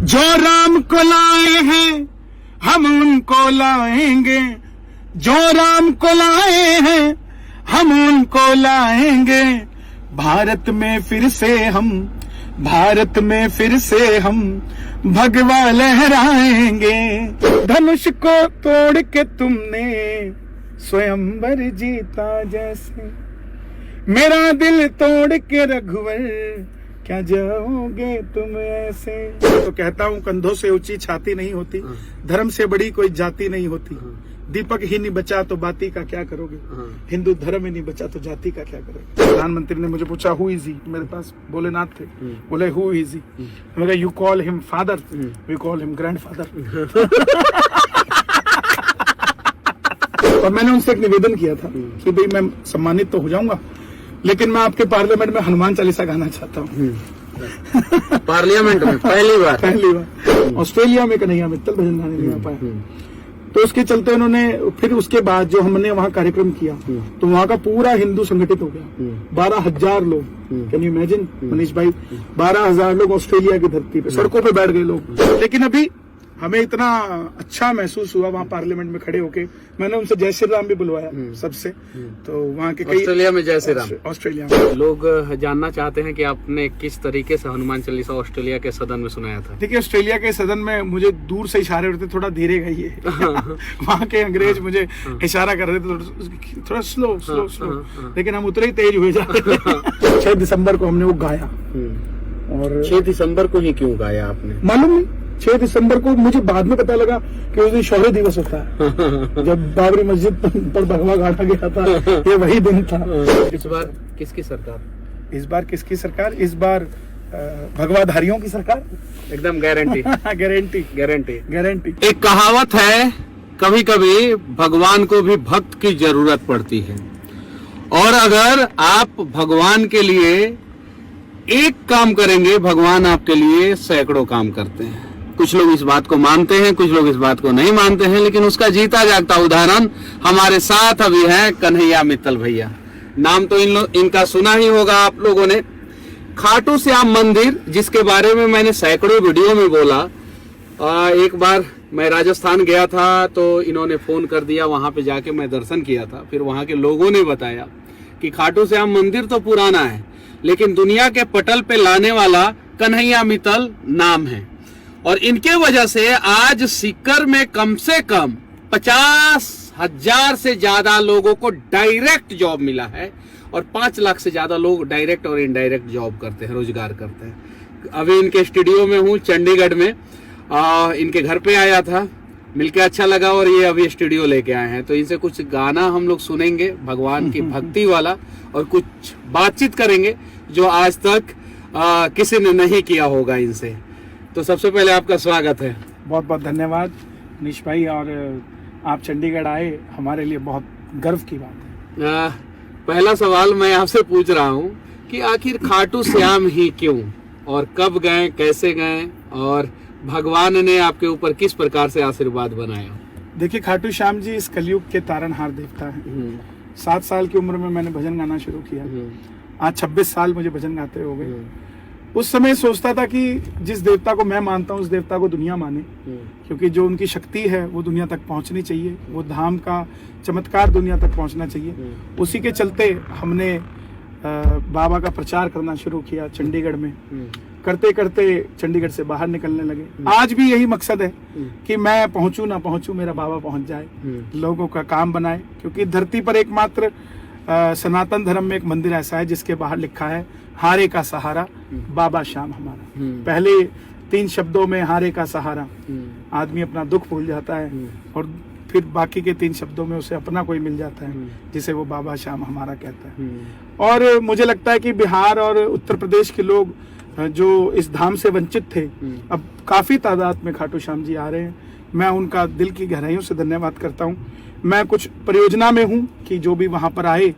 जो राम को लाए हैं हम उनको लाएंगे, जो राम को लाए हैं हम उनको लाएंगे। भारत में फिर से हम, भारत में फिर से हम भगवा लहराएंगे। धनुष को तोड़ के तुमने स्वयंवर जीता जैसे, मेरा दिल तोड़ के रघुवर क्या जाओगे तुम ऐसे। तो कहता हूँ कंधों से ऊंची छाती नहीं होती, धर्म से बड़ी कोई जाति नहीं होती। दीपक ही नहीं बचा तो बाती का क्या करोगे, हिंदू धर्म ही नहीं बचा तो जाति का क्या करोगे। प्रधानमंत्री ने मुझे पूछा हु इज ही, मेरे पास भोलेनाथ थे, बोले हु इज ही, मैं कहा you call him father, we call him grandfather. और मैंने उनसे एक निवेदन किया था कि भाई मैं सम्मानित तो हो जाऊंगा, लेकिन मैं आपके पार्लियामेंट में हनुमान चालीसा गाना चाहता हूँ। पार्लियामेंट में पहली बार ऑस्ट्रेलिया में कन्हैया मित्तल भजन गाने नहीं आ पाया, तो उसके चलते उन्होंने फिर उसके बाद जो हमने वहाँ कार्यक्रम किया तो वहाँ का पूरा हिंदू संगठित हो गया। 12,000 लोग, कैन यू इमेजिन मनीष भाई, 12,000 लोग ऑस्ट्रेलिया की धरती पे सड़कों पे बैठ गए लोग। लेकिन अभी हमें इतना अच्छा महसूस हुआ वहाँ पार्लियामेंट में खड़े होके, मैंने उनसे जय श्री राम भी बुलवाया सबसे। तो वहाँ के कई ऑस्ट्रेलिया में जय श्री राम, ऑस्ट्रेलिया में लोग जानना चाहते हैं कि आपने किस तरीके से हनुमान चालीसा ऑस्ट्रेलिया के सदन में सुनाया था। देखिए ऑस्ट्रेलिया के सदन में मुझे दूर से इशारे होते, थोड़ा धीरे गई है। वहाँ के अंग्रेज मुझे इशारा कर रहे थे थोड़ा स्लो स्लो स्लो, लेकिन हम उतरे ही तेज हुए जा रहे। 6 दिसंबर को हमने वो गाया। और 6 दिसंबर को ही क्यों गाया आपने? मालूम नहीं, 6 दिसंबर को मुझे बाद में पता लगा कि उस दिन शौर्य दिवस होता है, जब बाबरी मस्जिद पर भगवा गाड़ा गया था, ये वही दिन था। इस बार किसकी सरकार? इस बार किसकी सरकार? इस बार भगवाधारियों की सरकार, एकदम गारंटी। Guarantee guarantee guarantee. एक कहावत है, कभी कभी भगवान को भी भक्त की जरूरत पड़ती है, और अगर आप भगवान के लिए एक काम करेंगे, भगवान आपके लिए सैकड़ों काम करते हैं। कुछ लोग इस बात को मानते हैं, कुछ लोग इस बात को नहीं मानते हैं, लेकिन उसका जीता जागता उदाहरण हमारे साथ अभी है कन्हैया मित्तल भैया। नाम तो इनका सुना ही होगा आप लोगों ने। खाटू श्याम मंदिर, जिसके बारे में मैंने सैकड़ों वीडियो में बोला। एक बार मैं राजस्थान गया था तो इन्होंने फोन कर दिया, वहां पे जाके मैं दर्शन किया था। फिर वहां के लोगों ने बताया कि खाटू श्याम मंदिर तो पुराना है, लेकिन दुनिया के पटल पे लाने वाला कन्हैया मित्तल नाम है, और इनके वजह से आज सीकर में कम से कम 50,000 से ज्यादा लोगों को डायरेक्ट जॉब मिला है, और 5 लाख से ज्यादा लोग डायरेक्ट और इनडायरेक्ट जॉब करते हैं, रोजगार करते हैं। अभी इनके स्टूडियो में हूँ चंडीगढ़ में, इनके घर पे आया था, मिलके अच्छा लगा, और ये अभी स्टूडियो लेके आए हैं। तो इनसे कुछ गाना हम लोग सुनेंगे भगवान की भक्ति वाला, और कुछ बातचीत करेंगे जो आज तक किसी ने नहीं किया होगा इनसे। तो सबसे पहले आपका स्वागत है। बहुत बहुत धन्यवाद मनीष भाई, और आप चंडीगढ़ आए हमारे लिए बहुत गर्व की बात है। पहला सवाल मैं आपसे पूछ रहा हूँ कि आखिर खाटू श्याम ही क्यों, और कब गए, कैसे गए, और भगवान ने आपके ऊपर किस प्रकार से आशीर्वाद बनाया? देखिए खाटू श्याम जी इस कलयुग के तारनहार देवता हैं। 7 साल की उम्र में मैंने भजन गाना शुरू किया, आज 26 साल मुझे भजन गाते हो गए। उस समय सोचता था कि जिस देवता को मैं मानता हूँ उस देवता को दुनिया माने, क्योंकि जो उनकी शक्ति है वो दुनिया तक पहुँचनी चाहिए, वो धाम का चमत्कार दुनिया तक पहुँचना चाहिए। उसी के चलते हमने बाबा का प्रचार करना शुरू किया चंडीगढ़ में। करते करते चंडीगढ़ से बाहर निकलने लगे। आज भी यही मकसद है कि मैं पहुंचूं ना पहुंचूं, मेरा बाबा पहुंच जाए, लोगों का काम बनाए। क्योंकि धरती पर एकमात्र सनातन धर्म में एक मंदिर ऐसा है जिसके बाहर लिखा है हारे का सहारा बाबा श्याम हमारा। पहले 3 शब्दों में हारे का सहारा, आदमी अपना दुख भूल जाता है, और फिर बाकी के 3 शब्दों में उसे अपना कोई मिल जाता है, जिसे वो बाबा श्याम हमारा कहता है। और मुझे लगता है कि बिहार और उत्तर प्रदेश के लोग जो इस धाम से वंचित थे, अब काफी तादाद में खाटू श्याम जी आ रहे हैं। मैं उनका दिल की गहराइयों से धन्यवाद करता हूँ। मैं कुछ परियोजना में हूँ कि जो भी वहाँ पर आए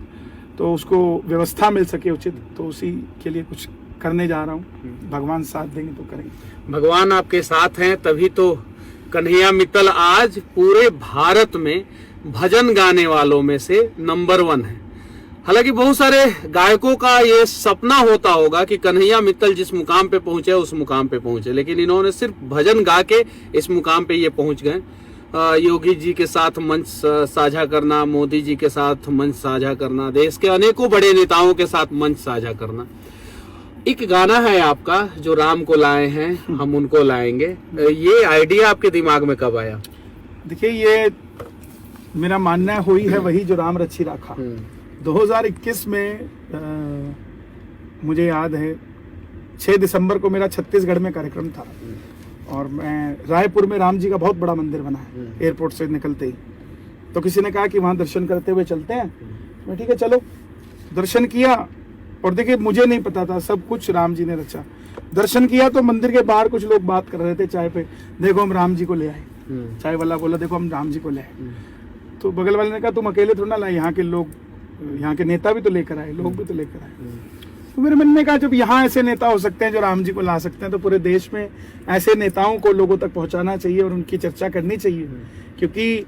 तो उसको व्यवस्था मिल सके उचित, तो उसी के लिए कुछ करने जा रहा हूँ। भगवान साथ देंगे तो करेंगे। भगवान आपके साथ हैं, तभी तो कन्हैया मित्तल आज पूरे भारत में भजन गाने वालों में से नंबर 1 है। हालांकि बहुत सारे गायकों का ये सपना होता होगा कि कन्हैया मित्तल जिस मुकाम पे पहुंचे उस मुकाम पे पहुंचे, लेकिन इन्होंने सिर्फ भजन गा के इस मुकाम पे ये पहुंच गए। योगी जी के साथ मंच साझा करना, मोदी जी के साथ मंच साझा करना, देश के अनेकों बड़े नेताओं के साथ मंच साझा करना। एक गाना है आपका जो राम को लाए हैं हम उनको लाएंगे, ये आइडिया आपके दिमाग में कब आया? देखिए, ये मेरा मानना है हुई है वही जो राम रची राखा। 2021 में मुझे याद है 6 दिसंबर को मेरा छत्तीसगढ़ में कार्यक्रम था और मैं रायपुर में राम जी का बहुत बड़ा मंदिर बना है एयरपोर्ट से निकलते ही। तो किसी ने कहा कि वहाँ दर्शन करते हुए चलते हैं। मैं ठीक है चलो, दर्शन किया और देखिए मुझे नहीं पता था सब कुछ राम जी ने रचा। दर्शन किया तो मंदिर के बाहर कुछ लोग बात कर रहे थे चाय पे, देखो हम राम जी को ले आए। चाय वाला बोला देखो हम राम जी को ले आए। तो बगल वाले ने कहा तुम अकेले थोड़ा ना लाए, यहाँ के लोग, यहाँ के नेता भी तो लेकर आए, लोग भी तो लेकर आए। तो मेरे मन में कहा जब यहाँ ऐसे नेता हो सकते हैं जो राम जी को ला सकते हैं तो पूरे देश में ऐसे नेताओं को लोगों तक पहुंचाना चाहिए और उनकी चर्चा करनी चाहिए, क्योंकि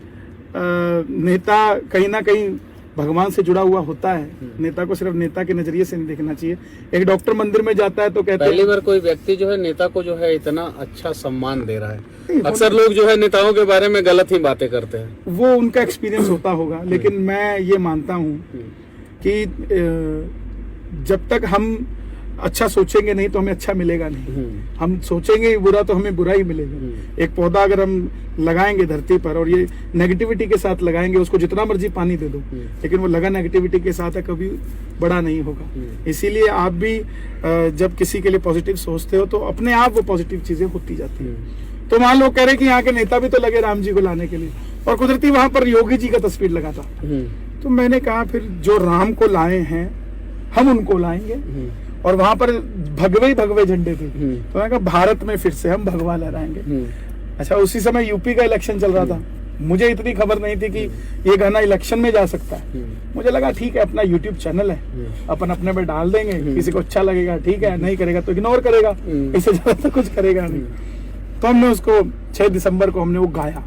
नेता कहीं ना कहीं भगवान से जुड़ा हुआ होता है। नेता को सिर्फ नेता के नजरिए से नहीं देखना चाहिए। एक डॉक्टर मंदिर में जाता है तो कहते हैं पहली बार कोई व्यक्ति जो है नेता को जो है इतना अच्छा सम्मान दे रहा है। अक्सर लोग जो है नेताओं के बारे में गलत ही बातें करते हैं, वो उनका एक्सपीरियंस होता होगा। लेकिन मैं ये मानता हूँ कि जब तक हम अच्छा सोचेंगे नहीं तो हमें अच्छा मिलेगा नहीं। हम सोचेंगे बुरा तो हमें बुरा ही मिलेगा। एक पौधा अगर हम लगाएंगे धरती पर और ये नेगेटिविटी के साथ लगाएंगे, उसको जितना मर्जी पानी दे दो लेकिन वो लगा नेगेटिविटी के साथ है, कभी बड़ा नहीं होगा। इसीलिए आप भी जब किसी के लिए पॉजिटिव सोचते हो तो अपने आप वो पॉजिटिव चीजें होती जाती है। तो वहां लोग कह रहे कि यहाँ के नेता भी तो लगे राम जी को लाने के लिए, और कुदरती वहां पर योगी जी का तस्वीर लगा था। तो मैंने कहा फिर जो राम को लाए हैं हम उनको लाएंगे। और वहां पर भगवे झंडे थे तो मैंने कहा भारत में फिर से हम भगवा लहराएंगे। अच्छा, उसी समय यूपी का इलेक्शन चल रहा था। मुझे इतनी खबर नहीं थी कि ये गाना इलेक्शन में जा सकता है। मुझे लगा ठीक है, अपना यूट्यूब चैनल है, अपन अपने पे डाल देंगे, किसी को अच्छा लगेगा ठीक है, नहीं करेगा तो इग्नोर करेगा, इससे ज्यादा तो कुछ करेगा नहीं। तो हमने उसको 6 दिसंबर को हमने वो गाया।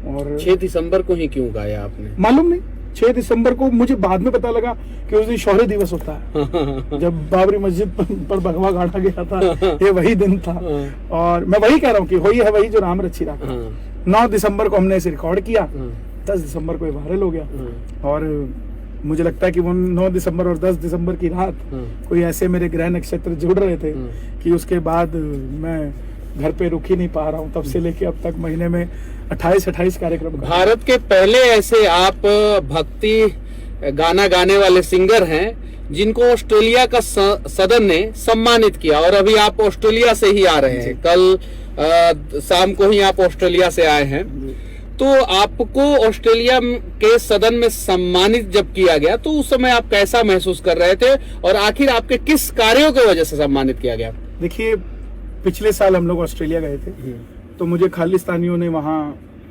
और 6 दिसंबर को ही क्यों गाया आपने? मालूम नहीं, 6 दिसंबर को मुझे बाद में पता लगा कि उस दिन शौर्य दिवस होता है जब बाबरी मस्जिद पर भगवा गाड़ा गया था, ये वही दिन था। और मैं वही कह रहा हूँ कि हुई है वही जो राम रची राखा। 9 दिसंबर को हमने इसे रिकॉर्ड किया, 10 दिसंबर को ये वायरल हो गया। और मुझे लगता है कि वो 9 दिसंबर और 10 दिसंबर की रात कोई ऐसे मेरे ग्रह नक्षत्र जुड़ रहे थे कि उसके बाद मैं घर पे रुक ही नहीं पा रहा हूँ। तब से लेके अब तक महीने में 28 कार्यक्रम। भारत के पहले ऐसे आप भक्ति गाना गाने वाले सिंगर हैं जिनको ऑस्ट्रेलिया का सदन ने सम्मानित किया, और अभी आप ऑस्ट्रेलिया से ही आ रहे हैं। कल शाम को ही आप ऑस्ट्रेलिया से आए हैं। तो आपको ऑस्ट्रेलिया के सदन में सम्मानित जब किया गया तो उस समय आप कैसा महसूस कर रहे थे, और आखिर आपके किस कार्यों की वजह से सम्मानित किया गया? देखिए, पिछले साल हम लोग ऑस्ट्रेलिया गए थे तो मुझे खालिस्तानियों ने वहाँ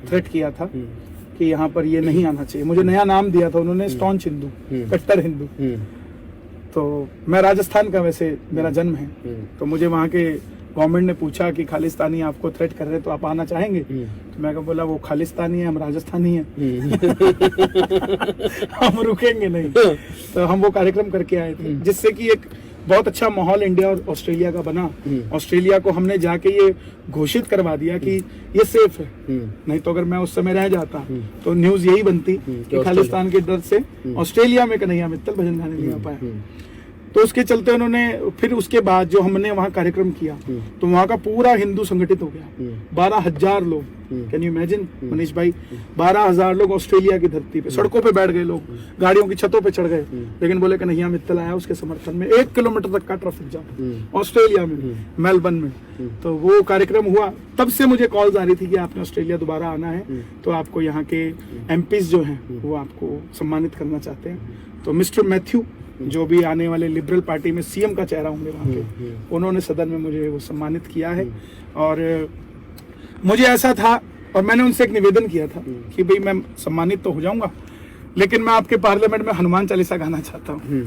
थ्रेट किया था कि यहाँ पर ये नहीं आना चाहिए। मुझे नया नाम दिया था उन्होंने, स्टॉन्च हिंदू, कट्टर हिंदू। तो मैं राजस्थान का वैसे मेरा जन्म है, तो मुझे वहाँ के गवर्नमेंट ने पूछा कि खालिस्तानी आपको थ्रेट कर रहे हैं तो आप आना चाहेंगे? तो मैं बोला वो खालिस्तानी है, हम राजस्थानी हैं हम रुकेंगे नहीं। तो हम वो कार्यक्रम करके आए थे जिससे कि एक बहुत अच्छा माहौल इंडिया और ऑस्ट्रेलिया का बना। ऑस्ट्रेलिया को हमने जाके ये घोषित करवा दिया कि ये सेफ है। नहीं तो अगर मैं उस समय रह जाता तो न्यूज यही बनती कि खालिस्तान के डर से ऑस्ट्रेलिया में कन्हैया मित्तल भजन गाने नहीं आ पाया। तो उसके चलते उन्होंने फिर उसके बाद जो हमने वहाँ कार्यक्रम किया तो वहाँ का पूरा हिंदू संगठित हो गया। 12,000 लोग, कैन यू इमेजिन मनीष भाई, 12,000 लोग ऑस्ट्रेलिया की धरती पे सड़कों पे बैठ गए, लोग गाड़ियों की छतों पे चढ़ गए, लेकिन बोले कन्हैया मित्तल आया उसके समर्थन में। 1 किलोमीटर तक का ट्रैफिक जाम ऑस्ट्रेलिया में, मेलबर्न में। तो वो कार्यक्रम हुआ, तब से मुझे कॉल्स आ रही थी कि आपने ऑस्ट्रेलिया दोबारा आना है तो आपको यहाँ के एमपीज जो हैं वो आपको सम्मानित करना चाहते हैं। तो मिस्टर मैथ्यू जो भी आने वाले लिबरल पार्टी में सीएम का चेहरा होंगे वहाँ के, उन्होंने सदन में मुझे वो सम्मानित किया है। और मुझे ऐसा था, और मैंने उनसे एक निवेदन किया था कि भाई मैं सम्मानित तो हो जाऊंगा लेकिन मैं आपके पार्लियामेंट में हनुमान चालीसा गाना चाहता हूँ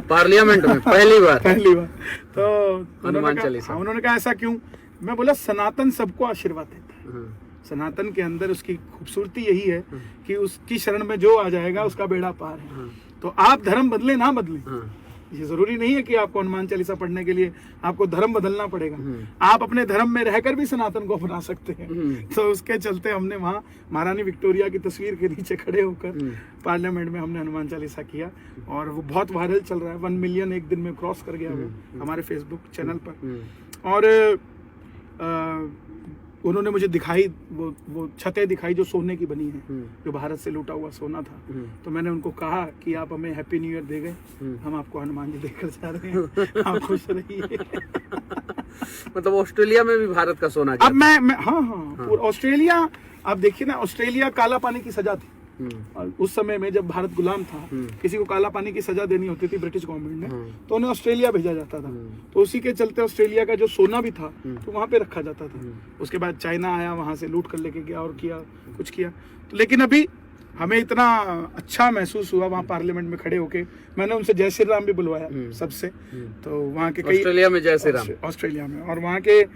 पार्लियामेंट में पहली बार तो हनुमान चालीसा। उन्होंने कहा ऐसा क्यों? मैं बोला सनातन सबको आशीर्वाद देता है। सनातन के अंदर उसकी खूबसूरती यही है कि उसकी शरण में जो आ जाएगा उसका बेड़ा पार है। तो आप धर्म बदले ना बदले, हाँ। ये जरूरी नहीं है कि आपको हनुमान चालीसा पढ़ने के लिए आपको धर्म बदलना पड़ेगा। आप अपने धर्म में रहकर भी सनातन को अपना सकते हैं। तो उसके चलते हमने वहाँ महारानी विक्टोरिया की तस्वीर के नीचे खड़े होकर पार्लियामेंट में हमने हनुमान चालीसा किया, और वो बहुत वायरल चल रहा है। 1 मिलियन एक दिन में क्रॉस कर गया वो हमारे फेसबुक चैनल पर। और उन्होंने मुझे दिखाई वो छतें दिखाई जो सोने की बनी है, जो भारत से लूटा हुआ सोना था। तो मैंने उनको कहा कि आप हमें हैप्पी न्यू ईयर दे गए, हम आपको हनुमान जी देकर जा रहे हैं, आप खुश रहिए। मतलब ऑस्ट्रेलिया में भी भारत का सोना अब मैं हाँ। ऑस्ट्रेलिया, आप देखिए ना, ऑस्ट्रेलिया काला पानी की सजा थी। और उस समय में जब भारत गुलाम था, किसी को काला पानी की सजा देनी होती थी ब्रिटिश गवर्नमेंट ने, तो उन्हें ऑस्ट्रेलिया भेजा जाता था। तो उसी के चलते ऑस्ट्रेलिया का जो सोना भी था तो वहां पे रखा जाता था। उसके बाद चाइना आया, वहां से लूट कर लेके गया और किया कुछ किया। तो लेकिन अभी हमें इतना अच्छा महसूस हुआ वहाँ पार्लियामेंट में खड़े होके। मैंने उनसे जय श्री राम भी बुलवाया सबसे। तो वहाँ के कई ऑस्ट्रेलिया में जय श्री राम, ऑस्ट्रेलिया में, और वहाँ के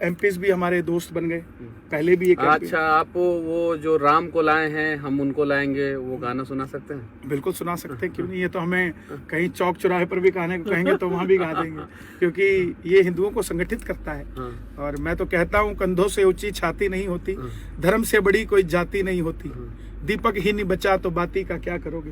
एमपीज भी हमारे दोस्त बन गए। पहले भी एक अच्छा, आप वो जो राम को लाए हैं हम उनको लाएंगे, वो गाना सुना सकते हैं? बिल्कुल सुना सकते हैं, क्यों नहीं। ये तो हमें कहीं चौक चौराहे पर भी गाने को कहेंगे तो वहाँ भी गा देंगे, क्योंकि ये हिंदुओं को संगठित करता है। और मैं तो कहता हूँ, कंधों से ऊंची छाती नहीं होती, धर्म से बड़ी कोई जाति नहीं होती, दीपक ही नहीं बचा तो बाती का क्या करोगे,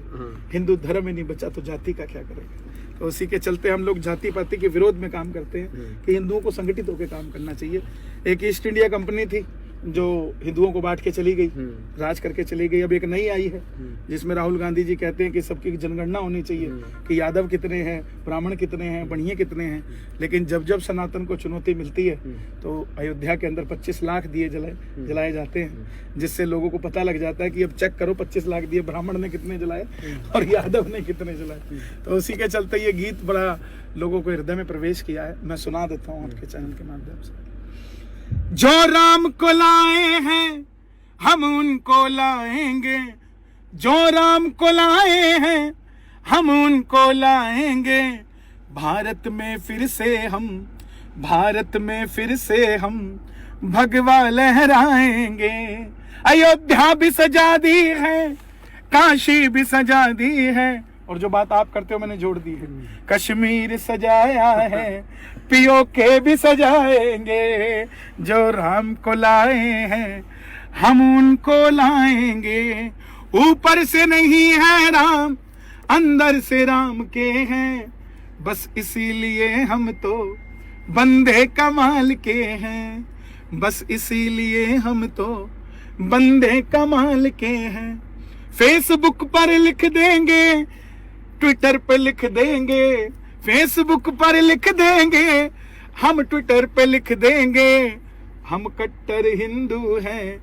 हिंदू धर्म ही नहीं बचा तो जाति का क्या करोगे। तो उसी के चलते हम लोग जाति पाति के विरोध में काम करते हैं कि हिंदुओं को संगठित होकर काम करना चाहिए। एक ईस्ट इंडिया कंपनी थी जो हिंदुओं को बांट के चली गई, राज करके चली गई। अब एक नई आई है जिसमें राहुल गांधी जी कहते हैं कि सबकी जनगणना होनी चाहिए कि यादव कितने हैं, ब्राह्मण कितने हैं, बढ़िये कितने हैं। लेकिन जब जब सनातन को चुनौती मिलती है तो अयोध्या के अंदर 25 लाख दिए जलाए जाते हैं, जिससे लोगों को पता लग जाता है कि अब चेक करो 25 लाख दिए ब्राह्मण ने कितने जलाए और यादव ने कितने जलाए। तो उसी के चलते ये गीत बड़ा लोगों को हृदय में प्रवेश किया है। मैं सुना देता हूँ आपके चैनल के माध्यम से। जो राम को लाए हैं हम उनको लाएंगे, जो राम को लाए हैं हम उनको लाएंगे, भारत में फिर से हम भगवा लहराएंगे। अयोध्या भी सजा दी है, काशी भी सजा दी है, और जो बात आप करते हो मैंने जोड़ दी है, कश्मीर सजाया है, पियो के भी सजाएंगे। जो राम को लाए हैं हम उनको लाएंगे। ऊपर से नहीं है राम, अंदर से राम के हैं, बस इसीलिए हम तो बंदे कमाल के हैं, बस इसीलिए हम तो बंदे कमाल के हैं। फेसबुक पर लिख देंगे, ट्विटर पे लिख देंगे, फेसबुक पर लिख देंगे, हम ट्विटर पे लिख देंगे, हम कट्टर हिंदू हैं,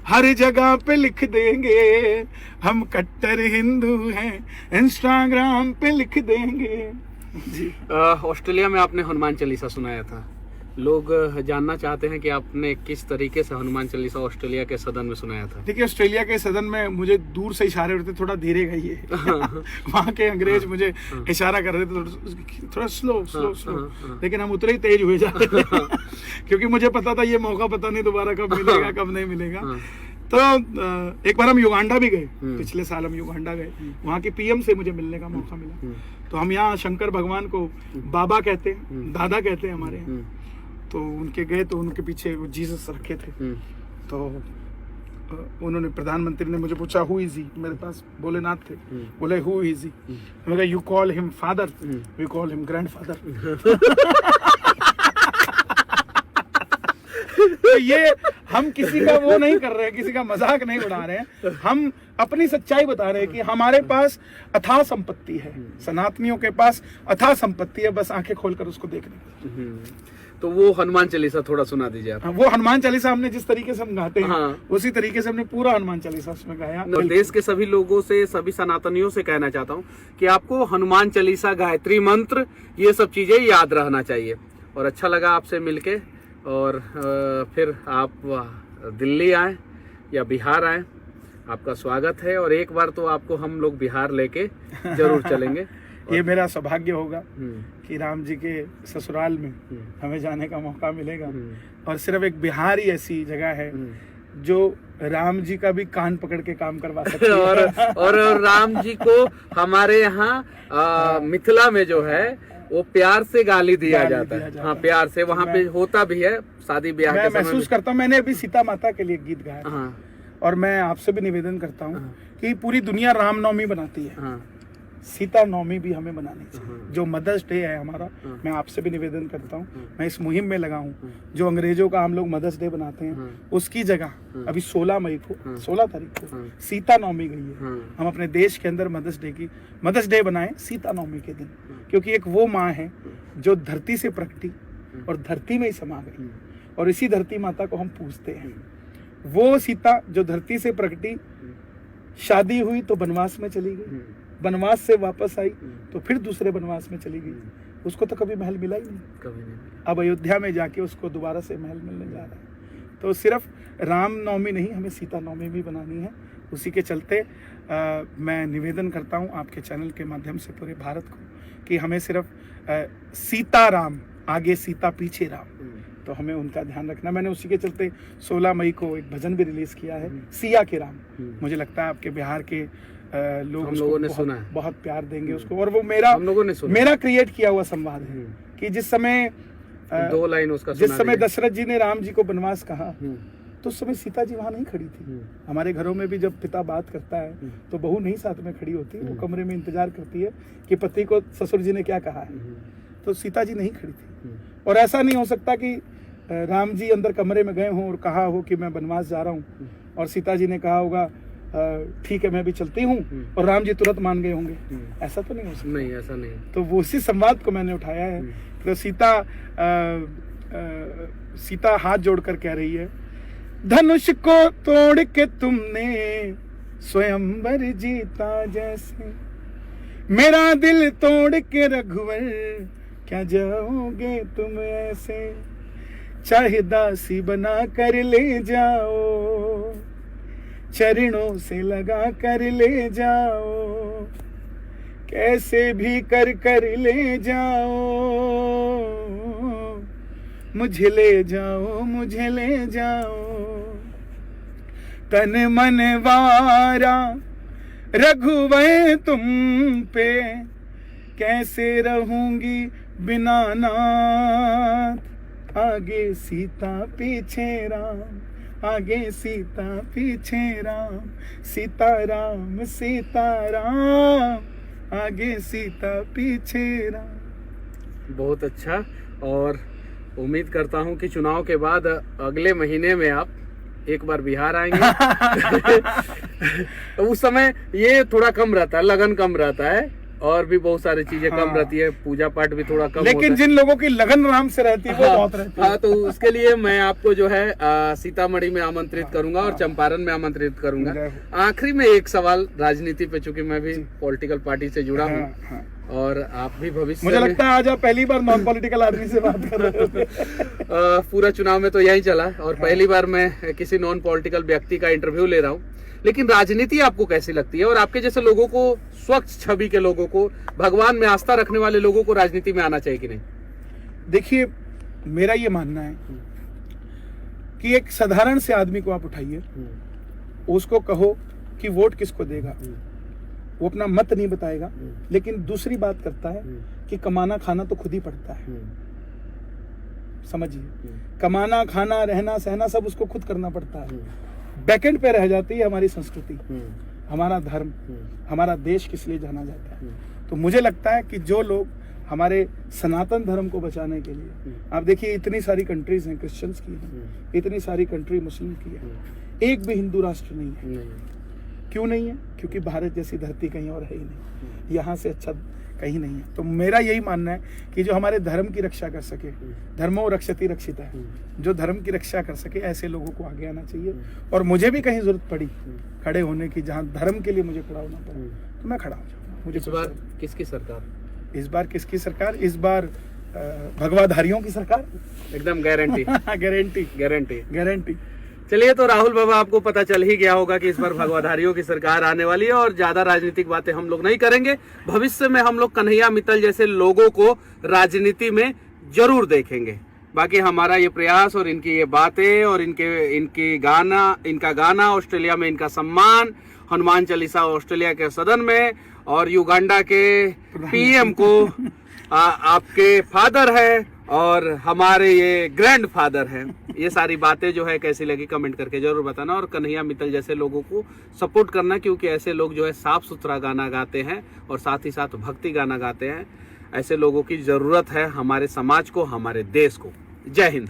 हर जगह पे लिख देंगे, हम कट्टर हिंदू हैं, इंस्टाग्राम पे लिख देंगे। जी। ऑस्ट्रेलिया में आपने हनुमान चालीसा सुनाया था, लोग जानना चाहते हैं कि आपने किस तरीके से हनुमान चालीसा ऑस्ट्रेलिया के सदन में सुनाया था। देखिए, ऑस्ट्रेलिया के सदन में मुझे दूर से इशारे होते, थोड़ा धीरे गाइए। वहाँ के अंग्रेज मुझे इशारा कर रहे थे थोड़ा स्लो, लेकिन हम उतरे ही तेज हुए जा रहे थे क्योंकि मुझे पता था ये मौका पता नहीं दोबारा कब मिलेगा कब नहीं मिलेगा। तो एक बार हम युगांडा भी गए, पिछले साल हम युगांडा गए, वहाँ के पीएम से मुझे मिलने का मौका मिला। तो हम यहाँ शंकर भगवान को बाबा कहते हैं, दादा कहते हैं हमारे यहाँ। तो उनके गए तो उनके पीछे वो जीसस रखे थे। तो उन्होंने, प्रधानमंत्री ने मुझे पूछा हु इज ही, मेरे पास भोलेनाथ थे, बोले हु इज ही, मैंने कहा you call him father, we call him grandfather. तो ये हम किसी का वो नहीं कर रहे हैं, किसी का मजाक नहीं उड़ा रहे हैं, हम अपनी सच्चाई बता रहे हैं कि हमारे पास अथाह संपत्ति है, सनातनियों के पास अथाह संपत्ति है, बस आंखें खोलकर उसको देखने की। तो वो हनुमान चालीसा थोड़ा सुना दीजिए आप। वो हनुमान चालीसा हमने जिस तरीके से हम गाते हैं, हाँ। उसी तरीके से हमने पूरा हनुमान चालीसा उसमें गाया। देश के सभी लोगों से, सभी सनातनियों से कहना चाहता हूँ कि आपको हनुमान चालीसा, गायत्री मंत्र, ये सब चीजें याद रहना चाहिए। और अच्छा लगा आपसे मिलके, और फिर आप दिल्ली आए या बिहार आए, आपका स्वागत है। और एक बार तो आपको हम लोग बिहार लेके जरूर चलेंगे। ये मेरा सौभाग्य होगा कि राम जी के ससुराल में हमें जाने का मौका मिलेगा। और सिर्फ एक बिहार ही ऐसी जगह है जो राम जी का भी कान पकड़ के काम करवा सकते हैं। और राम जी को हमारे यहाँ मिथिला में जो है वो प्यार से गाली दिया जाता है। हाँ, प्यार से वहाँ पे होता भी है शादी ब्याह के समय। मैं महसूस करता हूँ, मैंने अभी सीता माता के लिए गीत गाया था। हाँ। और मैं आपसे भी निवेदन करता हूँ हाँ। कि पूरी दुनिया रामनवमी बनाती है, हाँ। सीता नवमी भी हमें बनानी चाहिए। हाँ। जो मदर्स डे है हमारा, हाँ। मैं आपसे भी निवेदन करता हूँ, हाँ। मैं इस मुहिम में लगा हूँ। हाँ। जो अंग्रेजों का हम लोग मदर्स डे बनाते हैं, हाँ। उसकी जगह हाँ। अभी 16 मई को, हाँ। 16 तारीख को हाँ। सीता नवमी गई है। हाँ। हम अपने देश के अंदर मदर्स डे बनाएं सीता नवमी के दिन, क्योंकि एक वो माँ है जो धरती से प्रकटी और धरती में ही समा गई, और इसी धरती माता को हम पूजते हैं। वो सीता जो धरती से प्रकटी, शादी हुई तो बनवास में चली गई, बनवास से वापस आई तो फिर दूसरे बनवास में चली गई, उसको तो कभी महल मिला ही नहीं, कभी नहीं। अब अयोध्या में जाके उसको दोबारा से महल मिलने जा रहा है। तो सिर्फ राम नवमी नहीं, हमें सीता नवमी भी बनानी है। उसी के चलते मैं निवेदन करता हूँ आपके चैनल के माध्यम से पूरे भारत को कि हमें सिर्फ सीता राम, आगे सीता पीछे राम, तो हमें उनका ध्यान रखना। मैंने उसी के चलते 16 मई को एक भजन भी रिलीज किया है, सिया के राम। मुझे लगता है आपके बिहार के लोग हम लोगों ने सुना है, बहुत प्यार देंगे उसको, और वो मेरा हम लोगों ने सुना, मेरा क्रिएट किया हुआ संवाद है कि जिस समय 2 लाइन उसका जिस समय दशरथ जी ने राम जी को बनवास कहा, तो उस समय सीता जी वहां नहीं खड़ी थी। हमारे घरों में भी जब पिता बात करता है तो बहू नहीं साथ में खड़ी होती, वो कमरे में इंतजार करती है कि पति को ससुर जी ने क्या कहा है, तो सीता जी नहीं खड़ी थी। और ऐसा नहीं हो सकता कि राम जी अंदर कमरे में गए हों और कहा हो कि मैं बनवास जा रहा हूँ, और सीता जी ने कहा होगा ठीक है मैं भी चलती हूँ, और राम जी तुरंत मान गए होंगे। ऐसा तो नहीं हो सकता। नहीं, ऐसा नहीं। तो वो उसी संवाद को मैंने उठाया है। तो सीता हाथ जोड़कर कह रही है, धनुष को तोड़ के तुमने स्वयंवर जीता जैसे, मेरा दिल तोड़ के रघुवर क्या जाओगे तुम ऐसे, चाहे दासी बना कर ले जाओ, चरणों से लगा कर ले जाओ, कैसे भी कर कर ले जाओ, मुझे ले जाओ, मुझे ले जाओ, तन मन वारा रघुवर तुम पे, कैसे रहूंगी बिना नाथ, आगे सीता पीछे राम, आगे सीता पीछे राम, सीता राम सीता राम, आगे सीता पीछे राम। बहुत अच्छा, और उम्मीद करता हूं कि चुनाव के बाद अगले महीने में आप एक बार बिहार आएंगे। तो उस समय ये थोड़ा कम रहता है, लगन कम रहता है, और भी बहुत सारी चीजें कम रहती है, पूजा पाठ भी थोड़ा कम, लेकिन जिन लोगों की लगन राम से रहती है वो बहुत रहती है। हाँ, तो उसके लिए मैं आपको जो है सीतामढ़ी में आमंत्रित करूंगा और चंपारण में आमंत्रित करूंगा। आखिरी में एक सवाल राजनीति पे, चूंकि मैं भी पॉलिटिकल पार्टी से जुड़ा हूँ और आप भी भविष्य, मुझे लगता है आज आप पहली बार नॉन पॉलिटिकल आदमी से बात कर रहे होते। पूरा चुनाव में तो यही चला, और पहली बार मैं किसी नॉन पॉलिटिकल व्यक्ति का इंटरव्यू ले रहा हूँ। लेकिन राजनीति आपको कैसी लगती है, और आपके जैसे लोगों को, स्वच्छ छवि के लोगों को, भगवान में आस्था रखने वाले लोगों को राजनीति में आना चाहिए कि नहीं? देखिए, मेरा ये मानना है कि एक साधारण से आदमी को आप उठाइए, उसको कहो कि वोट किसको देगा, वो अपना मत नहीं बताएगा, लेकिन दूसरी बात करता है कि कमाना खाना तो खुद ही पड़ता है। समझिए, कमाना खाना रहना सहना सब उसको खुद करना पड़ता है। बैकेंड पे रह जाती है हमारी संस्कृति, हमारा धर्म, हमारा देश किस लिए जाना जाता है। तो मुझे लगता है कि जो लोग हमारे सनातन धर्म को बचाने के लिए, आप देखिए इतनी सारी कंट्रीज हैं क्रिश्चियंस की हैं, इतनी सारी कंट्री मुस्लिम की है, एक भी हिंदू राष्ट्र नहीं है। क्यों नहीं है? क्योंकि भारत जैसी धरती कहीं और है ही नहीं, यहाँ से अच्छा कहीं नहीं है। तो मेरा यही मानना है कि जो हमारे धर्म की रक्षा कर सके, धर्मो रक्षति रक्षिता है, जो धर्म की रक्षा कर सके ऐसे लोगों को आगे आना चाहिए। और मुझे भी कहीं जरूरत पड़ी खड़े होने की, जहाँ धर्म के लिए मुझे खड़ा होना पड़ा, तो मैं खड़ा हो जाऊंगा। मुझे इस बार किसकी सरकार? इस बार किसकी सरकार? इस बार भगवाधारियों की सरकार, एकदम गारंटी। Guarantee guarantee guarantee. चलिए, तो राहुल बाबा, आपको पता चल ही गया होगा कि इस बार भगवाधारियों की सरकार आने वाली है, और ज्यादा राजनीतिक बातें हम लोग नहीं करेंगे। भविष्य में हम लोग कन्हैया मित्तल जैसे लोगों को राजनीति में जरूर देखेंगे। बाकी हमारा ये प्रयास और इनकी ये बातें और इनका गाना ऑस्ट्रेलिया में, इनका सम्मान, हनुमान चालीसा ऑस्ट्रेलिया के सदन में, और युगांडा के पीएम को आपके फादर है और हमारे ये ग्रैंड फादर है। ये सारी बातें जो है कैसी लगी कमेंट करके जरूर बताना, और कन्हैया मित्तल जैसे लोगों को सपोर्ट करना, क्योंकि ऐसे लोग जो है साफ सुथरा गाना गाते हैं और साथ ही साथ भक्ति गाना गाते हैं। ऐसे लोगों की जरूरत है हमारे समाज को, हमारे देश को। जय हिंद।